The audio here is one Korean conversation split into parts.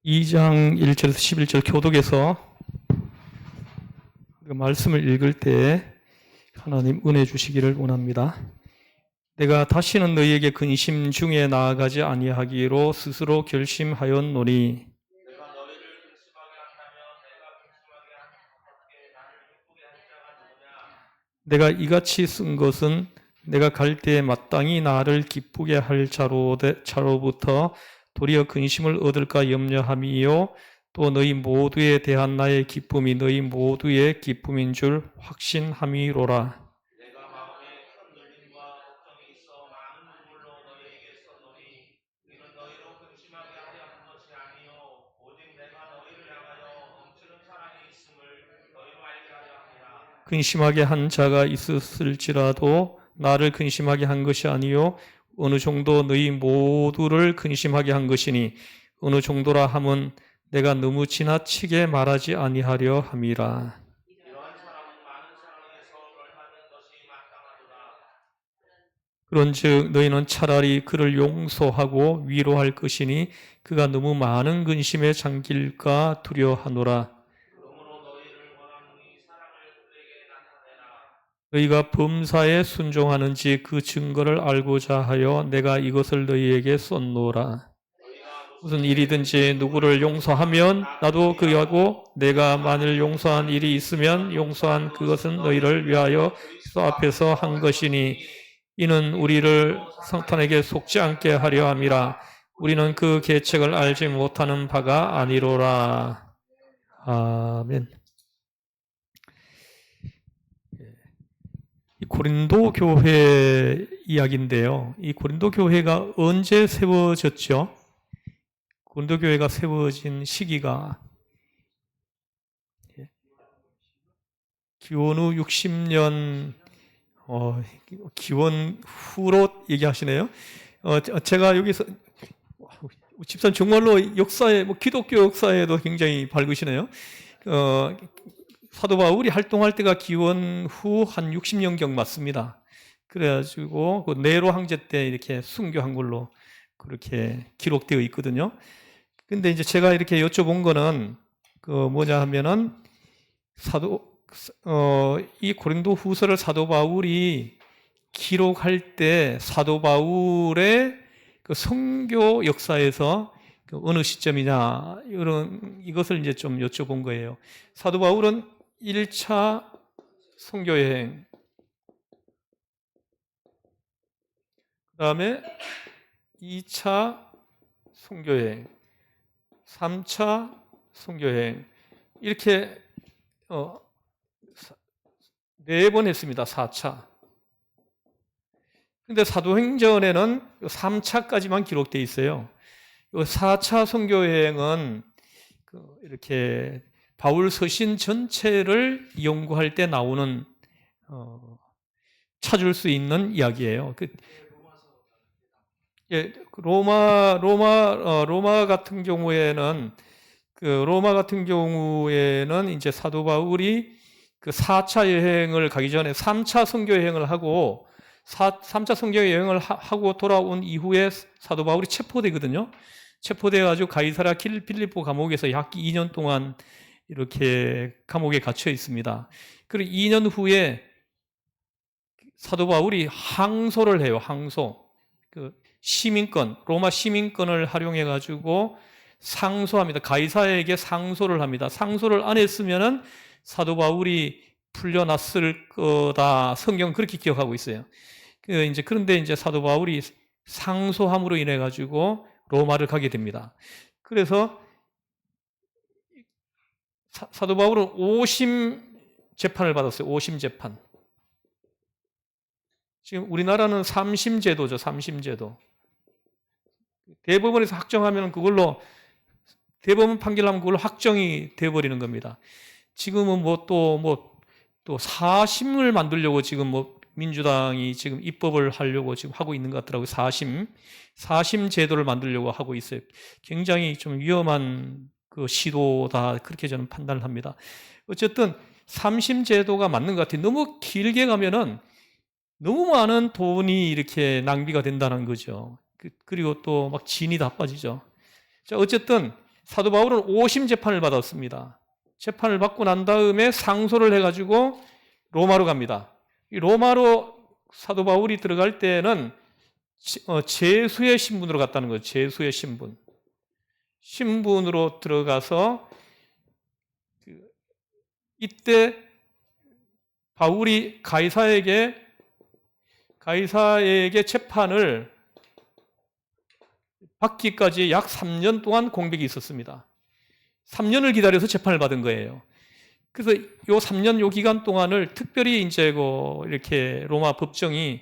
2장 1절에서 11절 교독에서 말씀을 읽을 때 하나님 은혜 주시기를 원합니다. 내가 다시는 너희에게 근심 중에 나아가지 아니하기로 스스로 결심하였노니 내가 이같이 쓴 것은 내가 갈 때에 마땅히 나를 기쁘게 할 자로부터 도리어 근심을 얻을까 염려함이요 또 너희 모두에 대한 나의 기쁨이 너희 모두의 기쁨인 줄 확신함이로라. 내가 마음에 큰 눌림과 걱정이 있어 많은 눈물로 너희에게 썼노니 이는 너희로 근심하게 하려 한 것이 아니요 오직 내가 너희를 향하여 넘치는 사랑이 있음을 너희로 알게 하려 함이라. 근심하게 한 자가 있었을지라도 나를 근심하게 한 것이 아니요 어느 정도 너희 모두를 근심하게 한 것이니 어느 정도라 함은 내가 너무 지나치게 말하지 아니하려 함이라. 이러한 사람은 많은 사랑에 서울을 받는 것이 마땅하도다. 그런즉 너희는 차라리 그를 용서하고 위로할 것이니 그가 너무 많은 근심에 잠길까 두려워하노라. 너희가 범사에 순종하는지 그 증거를 알고자 하여 내가 이것을 너희에게 썼노라. 무슨 일이든지 누구를 용서하면 나도 그하고 내가 만일 용서한 일이 있으면 용서한 그것은 너희를 위하여 그리스도 앞에서 한 것이니 이는 우리를 성탄에게 속지 않게 하려 함이라. 우리는 그 계책을 알지 못하는 바가 아니로라. 아멘. 고린도 교회 이야기인데요. 이 고린도 교회가 언제 세워졌죠? 고린도 교회가 세워진 시기가 기원 후 60년 기원 후로 얘기하시네요. 제가 여기서 집사님 정말로 역사에 기독교 역사에도 굉장히 밝으시네요. 사도 바울이 활동할 때가 기원 후 한 60년경 맞습니다. 그래가지고 그 네로 황제 때 이렇게 순교한 걸로 그렇게 기록되어 있거든요. 근데 이제 제가 이렇게 여쭤본 거는 뭐냐 하면은 이 고린도 후서를 사도 바울이 기록할 때 사도 바울의 그 선교 역사에서 어느 시점이냐 이것을 이제 좀 여쭤본 거예요. 사도 바울은 1차 선교 여행, 그다음에 2차 선교 여행, 3차 선교 여행 이렇게 4번 했습니다. 4차. 근데 사도행전에는 3차까지만 기록되어 있어요. 4차 선교 여행은 이렇게 바울 서신 전체를 연구할 때 나오는 찾을 수 있는 이야기예요. 로마 같은 경우에는 이제 사도 바울이 그 4차 여행을 가기 전에 3차 선교 여행을 하고 3차 선교 여행을 하고 돌아온 이후에 사도 바울이 체포되거든요. 체포돼가지고 가이사랴 필리포 감옥에서 약 2년 동안 이렇게 감옥에 갇혀 있습니다. 그리고 2년 후에 사도 바울이 항소를 해요. 항소. 시민권, 로마 시민권을 활용해가지고 상소합니다. 가이사에게 상소를 합니다. 상소를 안 했으면은 사도 바울이 풀려났을 거다. 성경 그렇게 기억하고 있어요. 그런데 이제 사도 바울이 상소함으로 인해 가지고 로마를 가게 됩니다. 그래서 사도 바울은 오심 재판을 받았어요. 오심 재판. 지금 우리나라는 삼심제도죠. 삼심제도. 대법원에서 확정하면 그걸로 대법원 판결하면 그걸로 확정이 돼버리는 겁니다. 지금은 또 사심을 만들려고 지금 민주당이 지금 입법을 하려고 지금 하고 있는 것 같더라고요. 사심 제도를 만들려고 하고 있어요. 굉장히 좀 위험한 그 시도다 그렇게 저는 판단을 합니다. 어쨌든 삼심 제도가 맞는 것 같아요. 너무 길게 가면은 너무 많은 돈이 이렇게 낭비가 된다는 거죠. 그리고 또 막 진이 다 빠지죠. 자, 어쨌든 사도 바울은 오심 재판을 받았습니다. 재판을 받고 난 다음에 상소를 해가지고 로마로 갑니다. 이 로마로 사도 바울이 들어갈 때는 제수의 신분으로 갔다는 거예요. 제수의 신분. 신분으로 들어가서 이때 바울이 가이사에게 재판을 받기까지 약 3년 동안 공백이 있었습니다. 3년을 기다려서 재판을 받은 거예요. 그래서 요 3년 요 기간 동안을 특별히 이제 이렇게 로마 법정이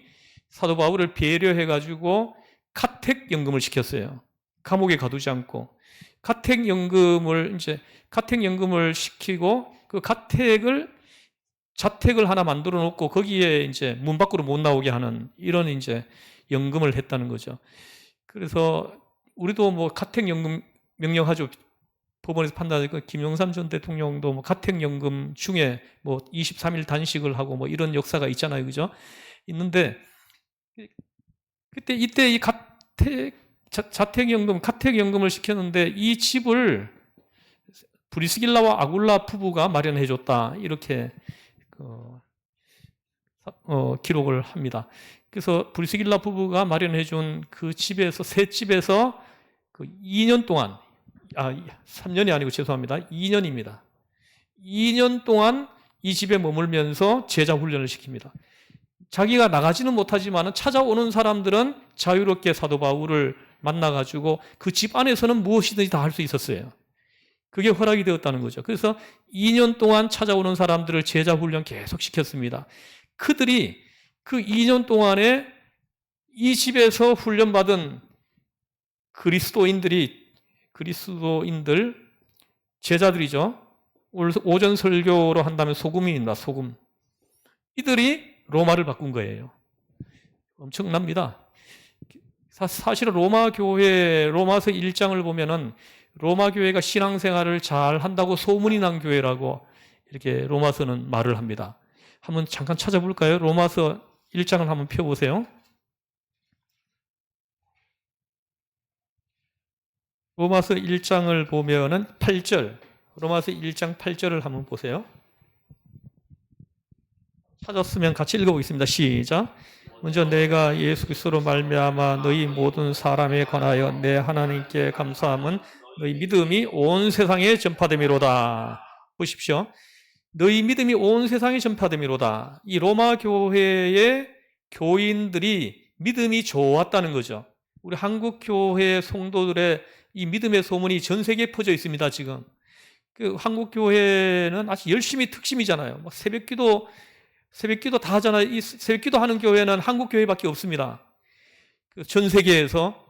사도 바울을 배려해가지고 가택연금을 시켰어요. 감옥에 가두지 않고. 가택연금을 시키고 그 자택을 하나 만들어 놓고 거기에 이제 문 밖으로 못 나오게 하는 이런 이제 연금을 했다는 거죠. 그래서 우리도 가택연금 명령하죠. 법원에서 판단하니까 김영삼 전 대통령도 가택연금 중에 23일 단식을 하고 이런 역사가 있잖아요. 그죠? 있는데 이때 이 가택연금을 시켰는데 이 집을 브리스길라와 아굴라 부부가 마련해 줬다. 이렇게 기록을 합니다. 그래서 브리스길라 부부가 마련해 준 그 집에서 새 집에서 2년 동안 3년이 아니고 죄송합니다. 2년입니다. 2년 동안 이 집에 머물면서 제자 훈련을 시킵니다. 자기가 나가지는 못하지만 찾아오는 사람들은 자유롭게 사도 바울을 만나가지고 그 집 안에서는 무엇이든지 다 할 수 있었어요. 그게 허락이 되었다는 거죠. 그래서 2년 동안 찾아오는 사람들을 제자 훈련 계속 시켰습니다. 그들이 그 2년 동안에 이 집에서 훈련받은 그리스도인들 제자들이죠. 오전 설교로 한다면 소금입니다. 소금. 이들이 로마를 바꾼 거예요. 엄청납니다. 사실은 로마서 1장을 보면은 로마 교회가 신앙생활을 잘 한다고 소문이 난 교회라고 이렇게 로마서는 말을 합니다. 한번 잠깐 찾아볼까요? 로마서 1장을 한번 펴보세요. 로마서 1장을 보면은 8절, 로마서 1장 8절을 한번 보세요. 찾았으면 같이 읽어보겠습니다. 시작. 먼저 내가 예수 그리스도로 말미암아 너희 모든 사람에 관하여 내 하나님께 감사함은 너희 믿음이 온 세상에 전파됨이로다. 보십시오. 너희 믿음이 온 세상에 전파됨이로다. 이 로마 교회의 교인들이 믿음이 좋았다는 거죠. 우리 한국 교회 성도들의 이 믿음의 소문이 전 세계에 퍼져 있습니다. 지금 그 한국 교회는 아주 열심히 특심이잖아요. 새벽기도 다 하잖아요. 이 새벽기도 하는 교회는 한국 교회밖에 없습니다. 전 세계에서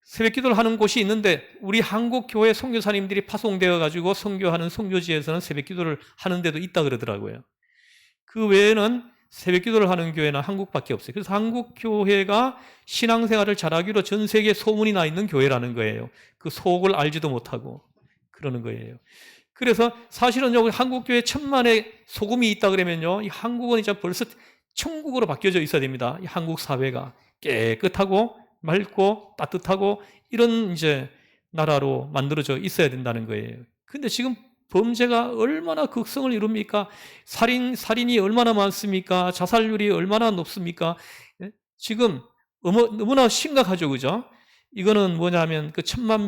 새벽기도를 하는 곳이 있는데 우리 한국 교회 선교사님들이 파송되어 가지고 선교하는 선교지에서는 새벽기도를 하는 데도 있다 그러더라고요. 그 외에는 새벽기도를 하는 교회는 한국밖에 없어요. 그래서 한국 교회가 신앙생활을 잘하기로 전 세계에 소문이 나 있는 교회라는 거예요. 그 속을 알지도 못하고 그러는 거예요. 그래서 사실은 여기 한국 교회 1000만의 소금이 있다 그러면요, 이 한국은 이제 벌써 천국으로 바뀌어져 있어야 됩니다. 이 한국 사회가 깨끗하고 맑고 따뜻하고 이런 이제 나라로 만들어져 있어야 된다는 거예요. 근데 지금 범죄가 얼마나 극성을 이룹니까? 살인이 얼마나 많습니까? 자살률이 얼마나 높습니까? 지금 너무나 심각하죠, 그죠? 이거는 뭐냐면 그 1000만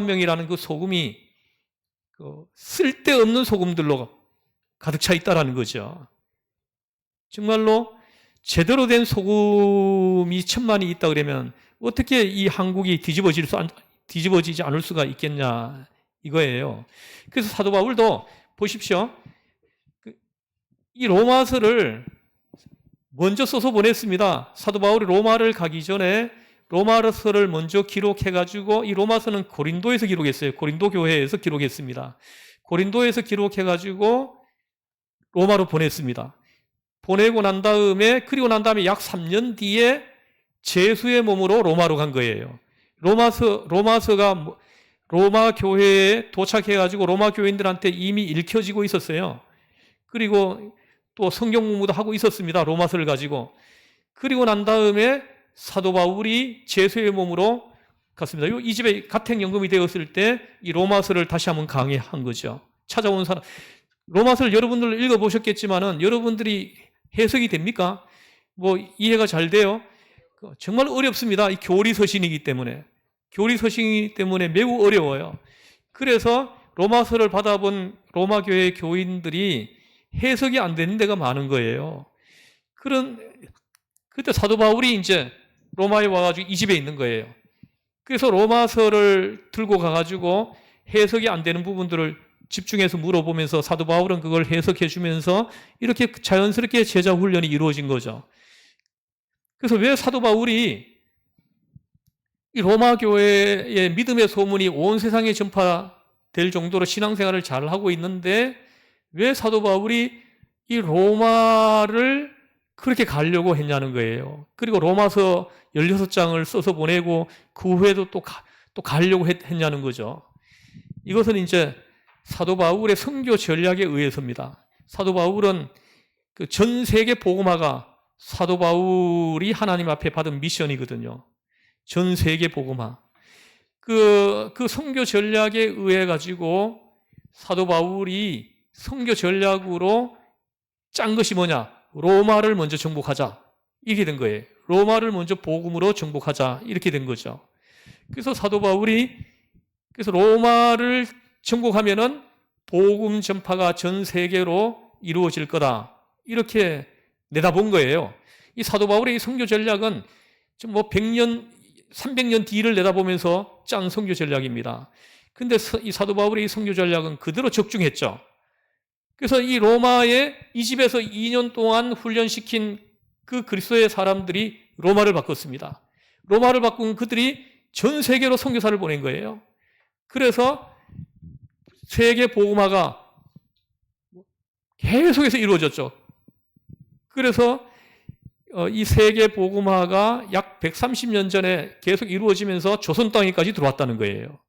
명이라는 그 소금이 쓸데없는 소금들로 가득 차 있다라는 거죠. 정말로 제대로 된 소금이 1000만이 있다 그러면 어떻게 이 한국이 뒤집어지지 않을 수가 있겠냐 이거예요. 그래서 사도 바울도 보십시오. 이 로마서를 먼저 써서 보냈습니다. 사도 바울이 로마를 가기 전에 로마서를 먼저 기록해가지고 이 로마서는 고린도에서 기록했어요. 고린도 교회에서 기록했습니다. 고린도에서 기록해가지고 로마로 보냈습니다. 그리고 난 다음에 약 3년 뒤에 제수의 몸으로 로마로 간 거예요. 로마서가 로마 교회에 도착해가지고 로마 교인들한테 이미 읽혀지고 있었어요. 그리고 또 성경 공부도 하고 있었습니다. 로마서를 가지고. 그리고 난 다음에 사도 바울이 제수의 몸으로 갔습니다. 이 집에 가택연금이 되었을 때 이 로마서를 다시 한번 강의한 거죠. 찾아온 사람, 로마서를 여러분들 읽어보셨겠지만은 여러분들이 해석이 됩니까? 뭐 이해가 잘 돼요? 정말 어렵습니다. 이 교리 서신이기 때문에. 교리 서신이기 때문에 매우 어려워요. 그래서 로마서를 받아본 로마 교회 교인들이 해석이 안 되는 데가 많은 거예요. 그때 사도 바울이 이제 로마에 와가지고 이 집에 있는 거예요. 그래서 로마서를 들고 가가지고 해석이 안 되는 부분들을 집중해서 물어보면서 사도 바울은 그걸 해석해 주면서 이렇게 자연스럽게 제자 훈련이 이루어진 거죠. 그래서 왜 사도 바울이 이 로마 교회의 믿음의 소문이 온 세상에 전파될 정도로 신앙생활을 잘 하고 있는데 왜 사도 바울이 이 로마를 그렇게 가려고 했냐는 거예요. 그리고 로마서 16장을 써서 보내고 그 후에도 또 가려고 했냐는 거죠. 이것은 이제 사도 바울의 선교 전략에 의해서입니다. 사도 바울은 그 전 세계 복음화가 사도 바울이 하나님 앞에 받은 미션이거든요. 전 세계 복음화. 그 선교 전략에 의해 가지고 사도 바울이 선교 전략으로 짠 것이 뭐냐? 로마를 먼저 정복하자. 이렇게 된 거예요. 로마를 먼저 복음으로 정복하자. 이렇게 된 거죠. 그래서 사도 바울이 그래서 로마를 정복하면은 복음 전파가 전 세계로 이루어질 거다. 이렇게 내다본 거예요. 이 사도 바울의 이 선교 전략은 뭐 100년, 300년 뒤를 내다보면서 짠 선교 전략입니다. 근데 이 사도 바울의 이 선교 전략은 그대로 적중했죠. 그래서 이 로마의 이 집에서 2년 동안 훈련시킨 그 그리스도의 사람들이 로마를 바꿨습니다. 로마를 바꾼 그들이 전 세계로 선교사를 보낸 거예요. 그래서 세계 복음화가 계속해서 이루어졌죠. 그래서 이 세계 복음화가 약 130년 전에 계속 이루어지면서 조선 땅에까지 들어왔다는 거예요.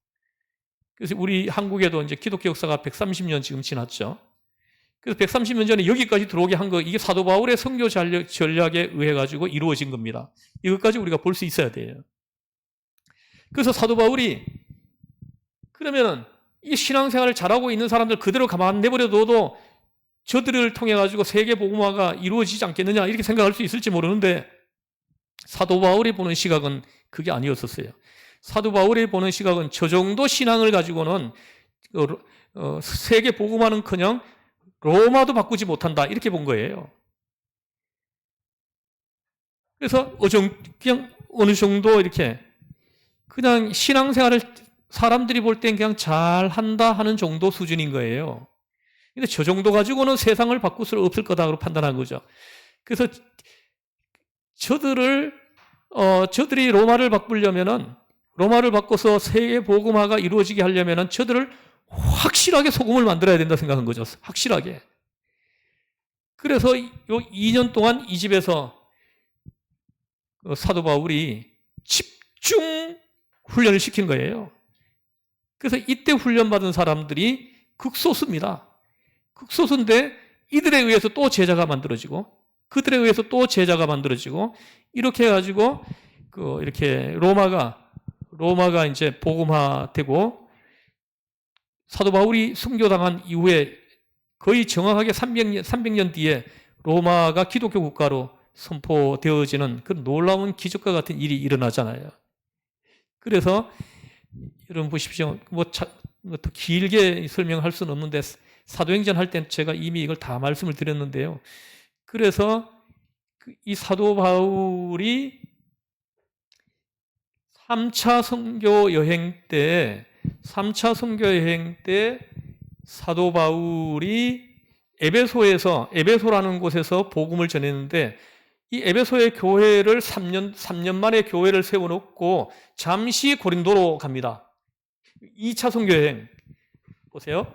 그래서 우리 한국에도 이제 기독교 역사가 130년 지금 지났죠. 그래서 130년 전에 여기까지 들어오게 한 거, 이게 사도 바울의 선교 전략에 의해 가지고 이루어진 겁니다. 이것까지 우리가 볼 수 있어야 돼요. 그래서 사도 바울이 그러면은 이 신앙생활을 잘하고 있는 사람들 그대로 가만 내버려둬도 저들을 통해 가지고 세계 복음화가 이루어지지 않겠느냐 이렇게 생각할 수 있을지 모르는데 사도 바울이 보는 시각은 그게 아니었었어요. 사도 바울이 보는 시각은 저 정도 신앙을 가지고는 세계 복음화는커녕 로마도 바꾸지 못한다 이렇게 본 거예요. 그래서 그냥 어느 정도 이렇게 그냥 신앙생활을 사람들이 볼 땐 그냥 잘한다 하는 정도 수준인 거예요. 근데 저 정도 가지고는 세상을 바꿀 수 없을 거다라고 판단한 거죠. 그래서 저들이 로마를 바꾸려면은 로마를 바꿔서 세계 복음화가 이루어지게 하려면은 저들을 확실하게 소금을 만들어야 된다 생각한 거죠. 확실하게. 그래서 요 2년 동안 이 집에서 사도 바울이 집중 훈련을 시킨 거예요. 그래서 이때 훈련받은 사람들이 극소수입니다. 극소수인데 이들에 의해서 또 제자가 만들어지고 그들에 의해서 또 제자가 만들어지고 이렇게 해가지고 이렇게 로마가 이제 복음화되고 사도 바울이 순교당한 이후에 거의 정확하게 300년 뒤에 로마가 기독교 국가로 선포되어지는 그런 놀라운 기적과 같은 일이 일어나잖아요. 그래서 여러분 보십시오. 더 길게 설명할 수는 없는데 사도행전 할 때 제가 이미 이걸 다 말씀을 드렸는데요. 그래서 이 사도 바울이 3차 선교 여행 때 사도 바울이 에베소라는 곳에서 복음을 전했는데 이 에베소의 교회를 3년 만에 교회를 세워놓고 잠시 고린도로 갑니다. 2차 선교 여행 보세요.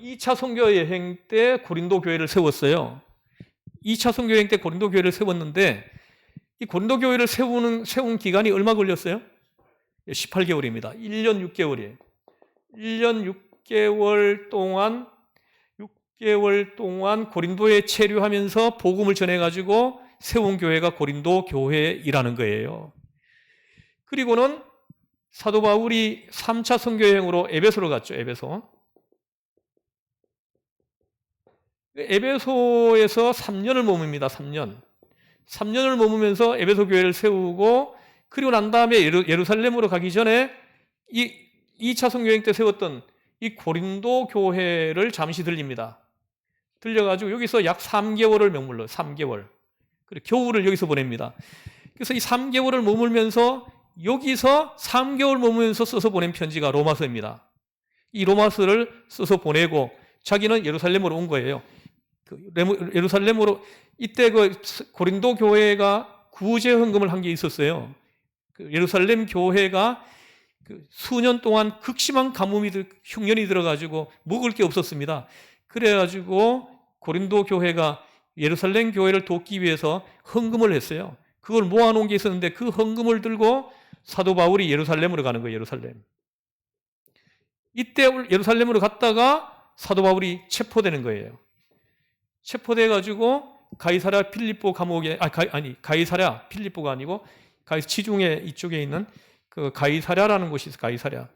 2차 선교 여행 때 고린도 교회를 세웠어요. 2차 선교 여행 때 고린도 교회를 세웠는데 이 고린도 교회를 세운 기간이 얼마 걸렸어요? 18개월입니다. 1년 6개월이에요. 1년 6개월 동안 고린도에 체류하면서 복음을 전해가지고 세운 교회가 고린도 교회이라는 거예요. 그리고는 사도 바울이 3차 선교여행으로 에베소로 갔죠. 에베소에서 3년을 머뭅니다. 3년을 머무면서 에베소 교회를 세우고, 그리고 난 다음에 예루살렘으로 가기 전에 이 2차 선교여행 때 세웠던 이 고린도 교회를 잠시 들립니다. 들려가지고 여기서 약 3개월을 머물러요. 3개월. 그리고 겨울을 여기서 보냅니다. 그래서 이 3개월을 머물면서 여기서 3개월 머물면서 써서 보낸 편지가 로마서입니다. 이 로마서를 써서 보내고 자기는 예루살렘으로 온 거예요. 예루살렘으로 이때 고린도 교회가 구제 헌금을 한 게 있었어요. 예루살렘 교회가 수년 동안 극심한 가뭄이 흉년이 들어가지고 먹을 게 없었습니다. 그래가지고 고린도 교회가 예루살렘 교회를 돕기 위해서 헌금을 했어요. 그걸 모아놓은 게 있었는데 그 헌금을 들고 사도 바울이 예루살렘으로 가는 거예요. 이때 예루살렘으로 갔다가 사도 바울이 체포되는 거예요. 체포돼가지고 가이사랴 필립보 감옥에, 가이사랴 필립보가 아니고 지중해 이쪽에 있는 그 가이사랴라는 곳이 있어요. 가이사랴.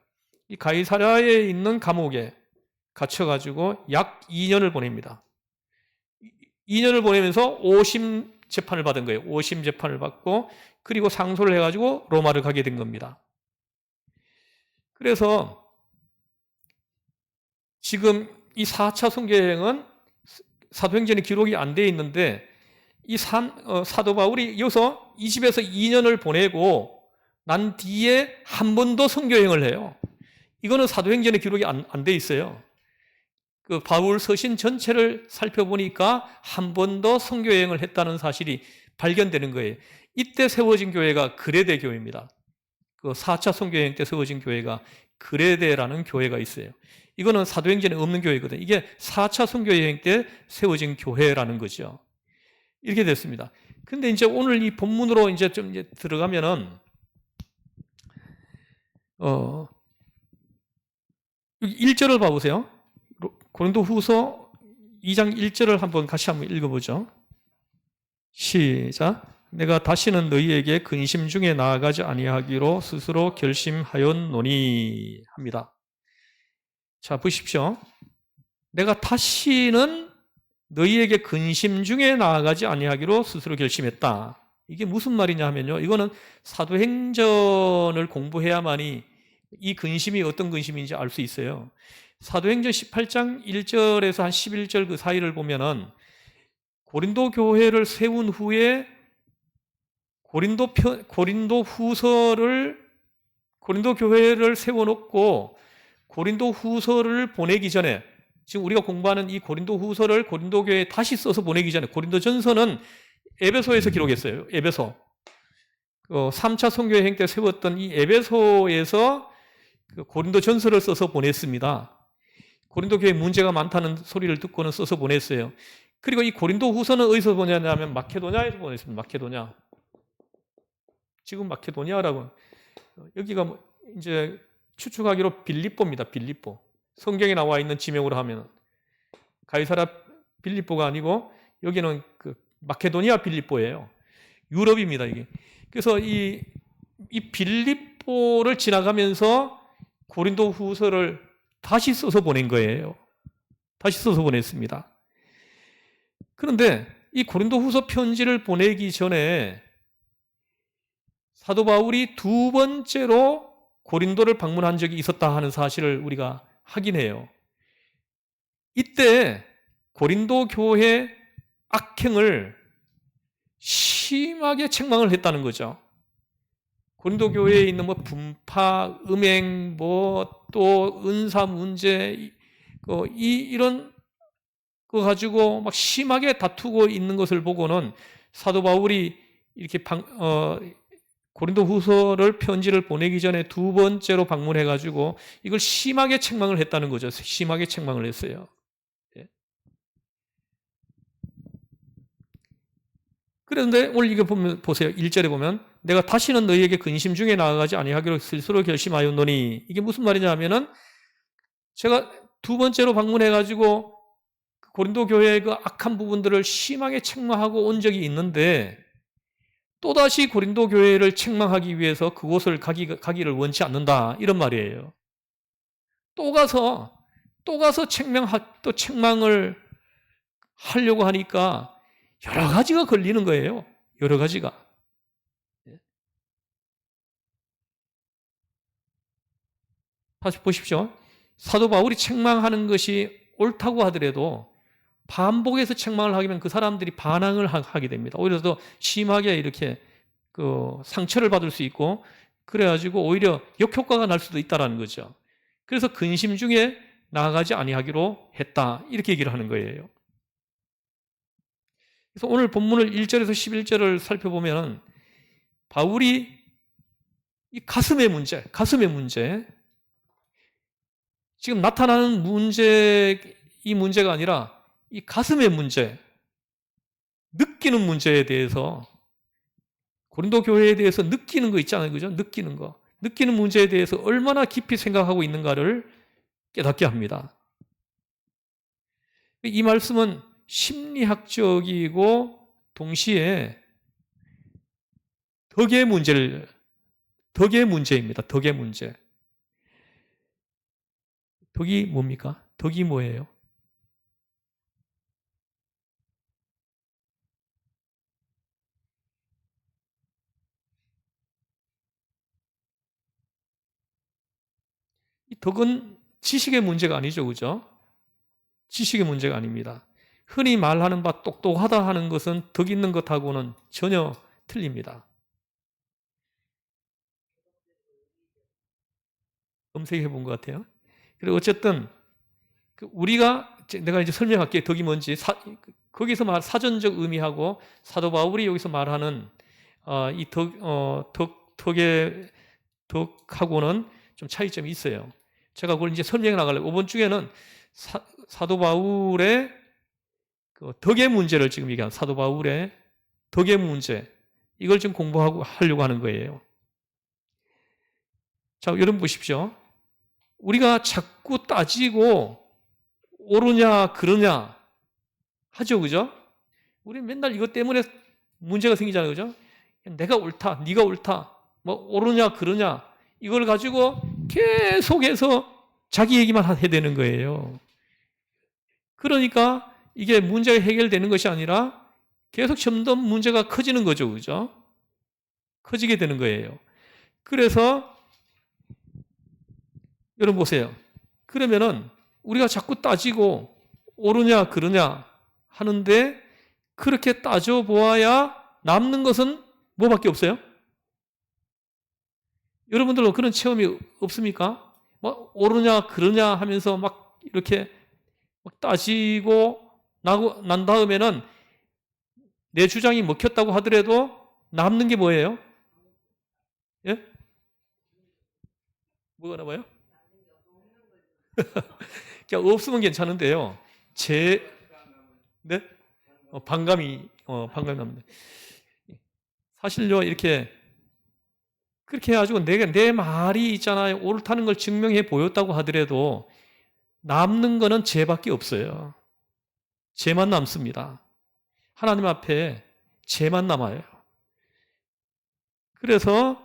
이 가이사랴에 있는 감옥에 갇혀가지고 약 2년을 보냅니다. 2년을 보내면서 오심 재판을 받은 거예요. 오심 재판을 받고, 그리고 상소를 해가지고 로마를 가게 된 겁니다. 그래서 지금 이 4차 선교여행은 사도행전에 기록이 안 돼 있는데, 이 사도 바울이 여기서 이 집에서 2년을 보내고 난 뒤에 한 번 더 선교여행을 해요. 이거는 사도행전에 기록이 안 돼 있어요. 그 바울 서신 전체를 살펴보니까 한 번 더 선교여행을 했다는 사실이 발견되는 거예요. 이때 세워진 교회가 그레데 교회입니다. 그 4차 선교여행 때 세워진 교회가 그레데라는 교회가 있어요. 이거는 사도행전에 없는 교회거든요. 이게 4차 선교여행 때 세워진 교회라는 거죠. 이렇게 됐습니다. 근데 이제 오늘 이 본문으로 이제 들어가면은, 1절을 봐보세요. 고린도 후서 2장 1절을 한번 읽어보죠. 시작. 내가 다시는 너희에게 근심 중에 나아가지 아니하기로 스스로 결심하였노니 합니다. 자, 보십시오. 내가 다시는 너희에게 근심 중에 나아가지 아니하기로 스스로 결심했다. 이게 무슨 말이냐 하면요, 이거는 사도행전을 공부해야만이 이 근심이 어떤 근심인지 알 수 있어요. 사도행전 18장 1절에서 한 11절 그 사이를 보면은 고린도 교회를 세운 후에 고린도 교회를 세워놓고 고린도 후서를 보내기 전에, 지금 우리가 공부하는 이 고린도 후서를 고린도 교회에 다시 써서 보내기 전에, 고린도 전서는 에베소에서 기록했어요. 에베소. 3차 선교여행 때 세웠던 이 에베소에서 고린도 전서를 써서 보냈습니다. 고린도 교회에 문제가 많다는 소리를 듣고는 써서 보냈어요. 그리고 이 고린도 후서는 어디서 보내냐면 마케도냐에서 보냈습니다. 마케도냐. 지금 마케도냐라고. 여기가 이제 추측하기로 빌립보입니다. 빌립보. 성경에 나와 있는 지명으로 하면 가이사랴 빌립보가 아니고 여기는 그 마케도니아 빌립보예요. 유럽입니다, 이게. 그래서 이 빌립보를 지나가면서 고린도 후서를 다시 써서 보낸 거예요. 다시 써서 보냈습니다. 그런데 이 고린도 후서 편지를 보내기 전에 사도 바울이 두 번째로 고린도를 방문한 적이 있었다 하는 사실을 우리가 확인해요. 이때 고린도 교회 악행을 심하게 책망을 했다는 거죠. 고린도 교회에 있는 분파, 음행, 또 은사 문제, 이런 거 가지고 막 심하게 다투고 있는 것을 보고는 사도 바울이 이렇게 고린도 후서를 편지를 보내기 전에 두 번째로 방문해가지고 이걸 심하게 책망을 했다는 거죠. 심하게 책망을 했어요. 그런데 오늘 이거 보세요. 1절에 보면 내가 다시는 너희에게 근심 중에 나아가지 아니하기로 스스로 결심하였노니, 이게 무슨 말이냐 하면은 제가 두 번째로 방문해가지고 고린도 교회의 그 악한 부분들을 심하게 책망하고 온 적이 있는데 또다시 고린도 교회를 책망하기 위해서 그곳을 가기를 원치 않는다. 이런 말이에요. 또 가서 또 책망을 하려고 하니까 여러 가지가 걸리는 거예요. 여러 가지가. 다시 보십시오. 사도 바울이 책망하는 것이 옳다고 하더라도 반복해서 책망을 하게 되면 그 사람들이 반항을 하게 됩니다. 오히려 더 심하게 이렇게 그 상처를 받을 수 있고 그래가지고 오히려 역효과가 날 수도 있다는 거죠. 그래서 근심 중에 나아가지 아니하기로 했다. 이렇게 얘기를 하는 거예요. 그래서 오늘 본문을 1절에서 11절을 살펴보면 바울이 이 가슴의 문제, 지금 나타나는 이 문제가 아니라 이 가슴의 문제, 느끼는 문제에 대해서 고린도 교회에 대해서 느끼는 거 있잖아요. 그죠? 느끼는 거. 느끼는 문제에 대해서 얼마나 깊이 생각하고 있는가를 깨닫게 합니다. 이 말씀은 심리학적이고 동시에 덕의 문제입니다. 덕의 문제. 덕이 뭡니까? 덕이 뭐예요? 이 덕은 지식의 문제가 아니죠. 그죠? 지식의 문제가 아닙니다. 흔히 말하는 바 똑똑하다 하는 것은 덕 있는 것하고는 전혀 틀립니다. 검색해 본 것 같아요. 그리고 어쨌든 내가 이제 설명할게요. 덕이 뭔지. 거기서 말 사전적 의미하고 사도 바울이 여기서 말하는 이 덕하고는 좀 차이점이 있어요. 제가 그걸 이제 설명해 나가려고. 이번 주에는 사도 바울의 그 덕의 문제를 지금 얘기한 사도 바울의 덕의 문제 이걸 지금 하려고 하는 거예요. 자, 여러분 보십시오. 우리가 자꾸 따지고 옳으냐 그러냐 하죠. 그죠? 우리 맨날 이것 때문에 문제가 생기잖아요. 그죠? 내가 옳다, 네가 옳다, 뭐 옳으냐 그러냐 이걸 가지고 계속해서 자기 얘기만 해야 되는 거예요. 그러니까 이게 문제가 해결되는 것이 아니라 계속 점점 문제가 커지는 거죠. 그죠? 커지게 되는 거예요. 그래서 여러분 보세요. 그러면은 우리가 자꾸 따지고 옳으냐 그러냐 하는데 그렇게 따져보아야 남는 것은 뭐밖에 없어요? 여러분들도 그런 체험이 없습니까? 막 옳으냐 그러냐 하면서 막 이렇게 막 따지고 난 다음에는 내 주장이 먹혔다고 하더라도 남는 게 뭐예요? 예? 뭐가 남아요? 그러니까 없으면 괜찮은데요. 네? 반감이 납니다. 사실요, 그렇게 해가지고 내 말이 있잖아요. 옳다는 걸 증명해 보였다고 하더라도 남는 거는 죄밖에 없어요. 죄만 남습니다. 하나님 앞에 죄만 남아요. 그래서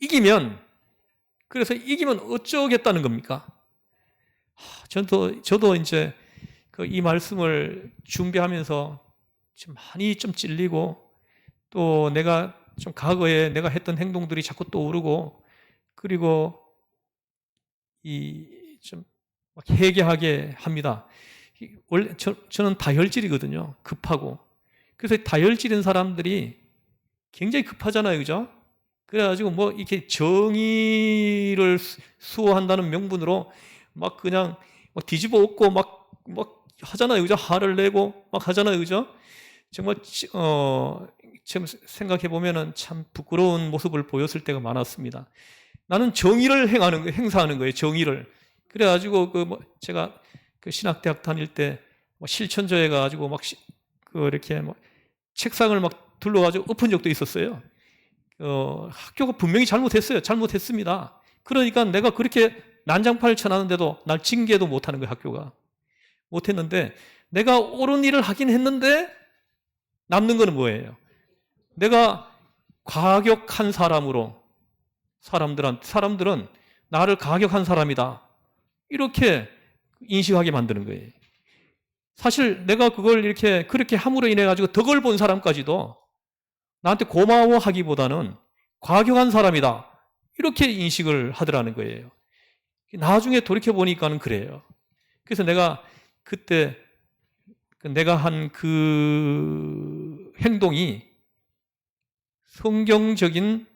이기면 어쩌겠다는 겁니까? 저도 이제 이 말씀을 준비하면서 좀 많이 좀 찔리고 또 내가 좀 과거에 내가 했던 행동들이 자꾸 떠오르고 그리고 좀 회개하게 합니다. 원래 저는 다혈질이거든요. 급하고. 그래서 다혈질인 사람들이 굉장히 급하잖아요. 그죠? 그래가지고 뭐 이렇게 정의를 수호한다는 명분으로 막 그냥 막 뒤집어 엎고 막 하잖아요. 그죠? 화를 내고 막 하잖아요. 그죠? 정말 지금 생각해 보면은 참 부끄러운 모습을 보였을 때가 많았습니다. 나는 정의를 행사하는 거예요. 정의를. 그래가지고 제가 신학대학 다닐 때 실천조에 가지고 이렇게 책상을 막 둘러가지고 엎은 적도 있었어요. 학교가 분명히 잘못했습니다. 그러니까 내가 그렇게 난장판을 쳐놨는데도 날 징계도 못하는 거예요. 학교가. 못했는데 내가 옳은 일을 하긴 했는데 남는 거는 뭐예요? 내가 과격한 사람으로 사람들은 나를 과격한 사람이다. 이렇게 인식하게 만드는 거예요. 사실 내가 그걸 그렇게 함으로 인해 가지고 덕을 본 사람까지도 나한테 고마워하기보다는 과격한 사람이다. 이렇게 인식을 하더라는 거예요. 나중에 돌이켜 보니까는 그래요. 그래서 내가 그때 내가 한 그 행동이 성경적인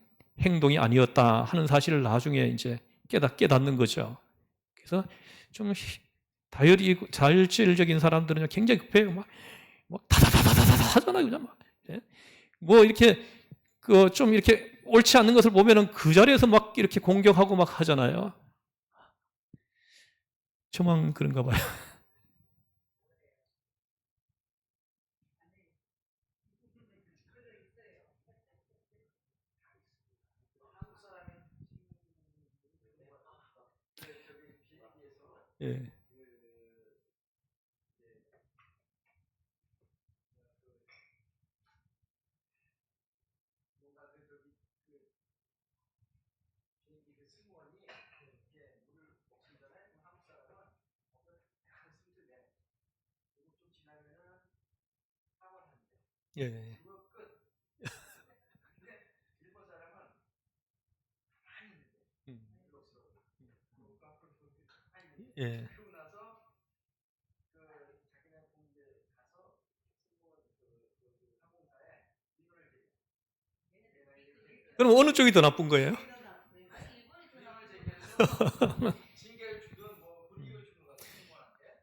행동이 아니었다 하는 사실을 나중에 이제 깨닫는 거죠. 그래서 좀 다혈질적인 사람들은 굉장히 급해요. 막 다다다다다다 하잖아요. 그냥 막. 예? 뭐 이렇게 좀 이렇게 옳지 않는 것을 보면은 그 자리에서 막 이렇게 공격하고 막 하잖아요. 저만 그런가 봐요. 예. 예. 음. 예. 그럼 어느 쪽이 더 나쁜 거예요?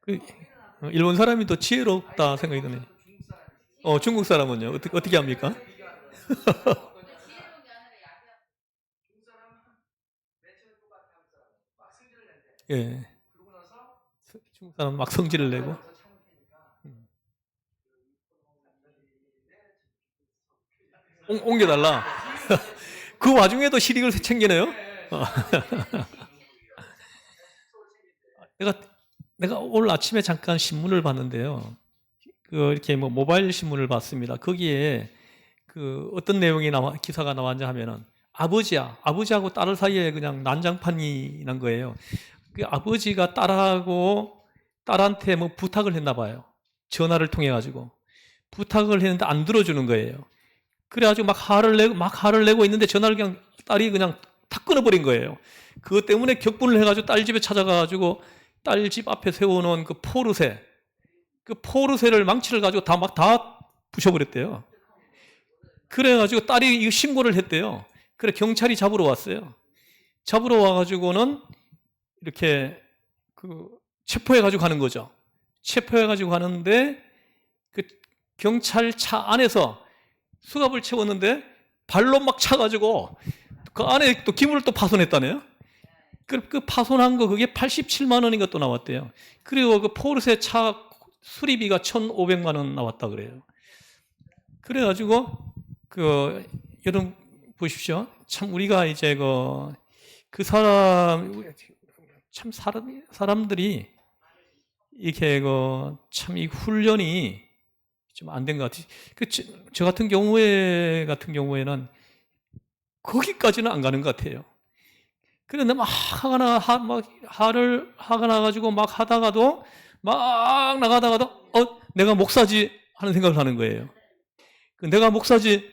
그, 일본 사람이 더 지혜롭다 생각이 드네. 중국 사람은요? 어떻게 합니까? 예. 중국 사람 막 성질을 내고. 옮겨달라. 그 와중에도 실익을 챙기네요? 내가, 내가 오늘 아침에 잠깐 신문을 봤는데요. 이렇게 뭐 모바일 신문을 봤습니다. 거기에 어떤 내용이 기사가 나왔냐 하면은 아버지하고 딸 사이에 그냥 난장판이 난 거예요. 그 아버지가 딸한테 뭐 부탁을 했나 봐요. 전화를 통해 가지고 부탁을 했는데 안 들어주는 거예요. 그래가지고 막 화를 내고 있는데 전화를 그냥 딸이 그냥 탁 끊어버린 거예요. 그것 때문에 격분을 해가지고 딸 집에 찾아가가지고 딸 집 앞에 세워놓은 그 포르쉐를 망치를 가지고 다 부셔버렸대요. 그래가지고 딸이 이거 신고를 했대요. 그래 경찰이 잡으러 왔어요. 잡으러 와가지고는 이렇게 체포해가지고 가는 거죠. 체포해가지고 가는데 그 경찰차 안에서 수갑을 채웠는데 발로 막 차가지고 그 안에 또 기물을 또 파손했다네요. 그 파손한 거 그게 87만 원인가 또 나왔대요. 그리고 그 포르쉐 차 수리비가 1,500만 원 나왔다 그래요. 그래가지고 여러분 보십시오. 참 우리가 이제 그 사람들이 이렇게 참 이 훈련이 좀 안 된 것 같아요. 저 같은 경우에는 거기까지는 안 가는 것 같아요. 그런데 막 화가 나가지고 막 하다가도 막 나가다가도 내가 목사지 하는 생각을 하는 거예요. 내가 목사지.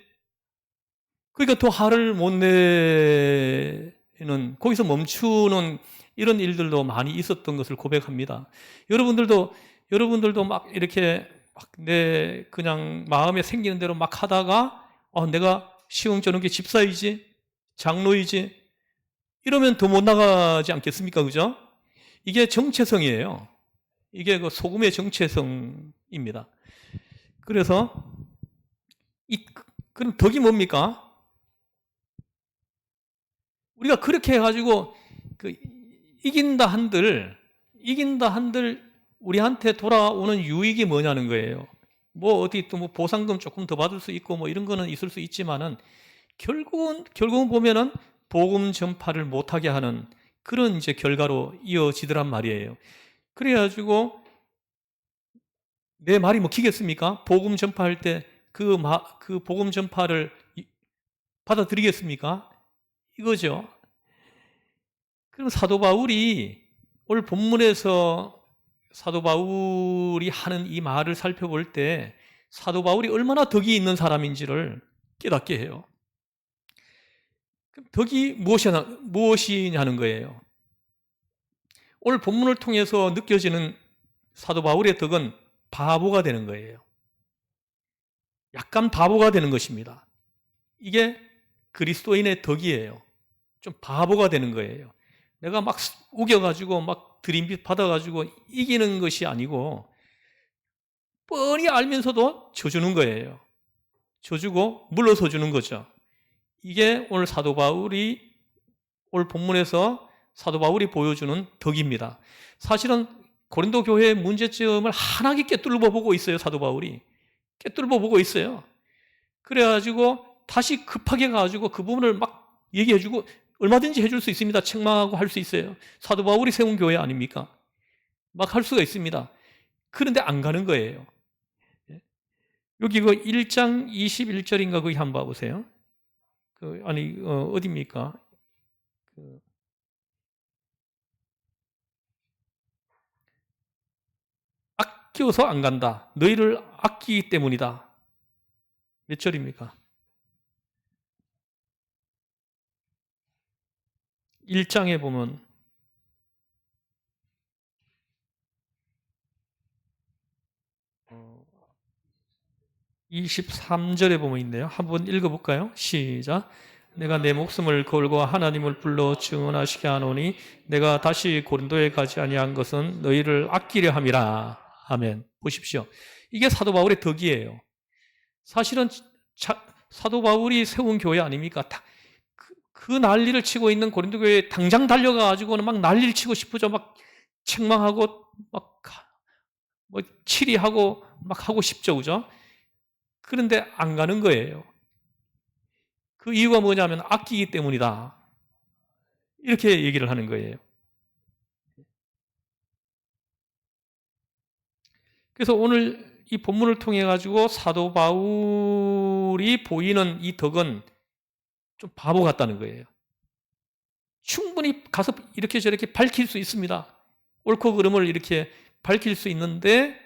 그러니까 더 화를 못 내는 거기서 멈추는 이런 일들도 많이 있었던 것을 고백합니다. 여러분들도 막 이렇게 그냥 마음에 생기는 대로 막 하다가 내가 시흥전원교 집사이지 장로이지 이러면 더 못 나가지 않겠습니까? 그죠? 이게 정체성이에요. 이게 소금의 정체성입니다. 그래서 그럼 덕이 뭡니까? 우리가 그렇게 해가지고 이긴다 한들 우리한테 돌아오는 유익이 뭐냐는 거예요. 뭐 어디 또 뭐 보상금 조금 더 받을 수 있고 뭐 이런 거는 있을 수 있지만은 결국은 보면은 복음 전파를 못하게 하는 그런 이제 결과로 이어지더란 말이에요. 그래가지고 내 말이 먹히겠습니까? 복음 전파할 때 그 복음 전파를 받아들이겠습니까? 이거죠. 그럼 사도 바울이 오늘 본문에서 사도 바울이 하는 이 말을 살펴볼 때 사도 바울이 얼마나 덕이 있는 사람인지를 깨닫게 해요. 그럼 덕이 무엇이냐는 거예요. 오늘 본문을 통해서 느껴지는 사도 바울의 덕은 바보가 되는 거예요. 약간 바보가 되는 것입니다. 이게 그리스도인의 덕이에요. 좀 바보가 되는 거예요. 내가 막 우겨가지고 막 들이빛 받아가지고 이기는 것이 아니고 뻔히 알면서도 져주는 거예요. 져주고 물러서 주는 거죠. 이게 오늘 오늘 본문에서 사도 바울이 보여주는 덕입니다. 사실은 고린도 교회의 문제점을 환하게 꿰뚫어 보고 있어요. 사도 바울이 꿰뚫어 보고 있어요. 그래가지고 다시 급하게 가지고 그 부분을 막 얘기해주고 얼마든지 해줄 수 있습니다. 책망하고 할 수 있어요. 사도 바울이 세운 교회 아닙니까? 막 할 수가 있습니다. 그런데 안 가는 거예요. 여기 그 1장 21절인가 거기 한번 봐보세요. 어디입니까? 아껴서 안 간다. 너희를 아끼기 때문이다. 몇 절입니까? 1장에 보면 23절에 보면 있네요. 한번 읽어볼까요? 시작. 내가 내 목숨을 걸고 하나님을 불러 증언하시게 하노니 내가 다시 고린도에 가지 아니한 것은 너희를 아끼려 함이라. 아멘. 보십시오. 이게 사도 바울의 덕이에요. 사실은 사도 바울이 세운 교회 아닙니까? 그 난리를 치고 있는 고린도 교회에 당장 달려가가지고는 막 난리를 치고 싶으죠. 막 책망하고 막 뭐 치리하고 막 하고 싶죠. 그죠? 그런데 안 가는 거예요. 그 이유가 뭐냐면 아끼기 때문이다. 이렇게 얘기를 하는 거예요. 그래서 오늘 이 본문을 통해 가지고 사도 바울이 보이는 이 덕은 좀 바보 같다는 거예요. 충분히 가서 이렇게 저렇게 밝힐 수 있습니다. 옳고 그름을 이렇게 밝힐 수 있는데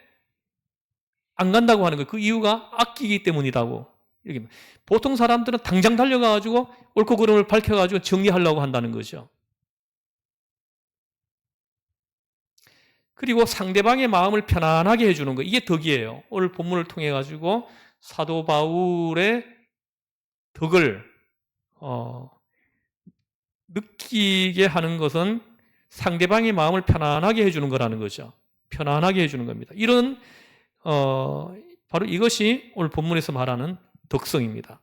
안 간다고 하는 거예요. 그 이유가 아끼기 때문이라고. 이렇게. 보통 사람들은 당장 달려가가지고 옳고 그름을 밝혀가지고 정리하려고 한다는 거죠. 그리고 상대방의 마음을 편안하게 해주는 거. 이게 덕이에요. 오늘 본문을 통해 가지고 사도 바울의 덕을 느끼게 하는 것은 상대방의 마음을 편안하게 해주는 거라는 거죠. 편안하게 해주는 겁니다. 바로 이것이 오늘 본문에서 말하는 덕성입니다.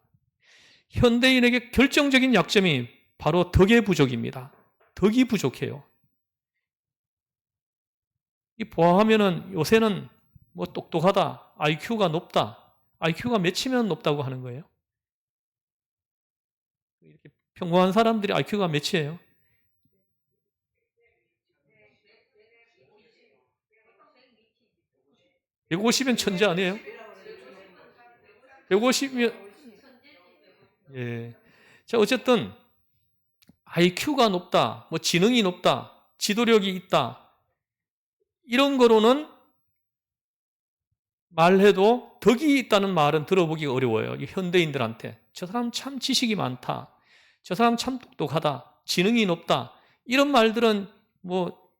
현대인에게 결정적인 약점이 바로 덕의 부족입니다. 덕이 부족해요. 이 보아하면은 요새는 뭐 똑똑하다, IQ가 높다, IQ가 몇이면 높다고 하는 거예요. 이렇게 평범한 사람들이 IQ가 몇이에요? 150은 천재 아니에요? 150이면 예. 자, 어쨌든 IQ가 높다, 뭐 지능이 높다, 지도력이 있다. 이런 거로는 말해도 덕이 있다는 말은 들어보기가 어려워요. 현대인들한테. 저 사람 참 지식이 많다. 저 사람 참 똑똑하다. 지능이 높다. 이런 말들은 뭐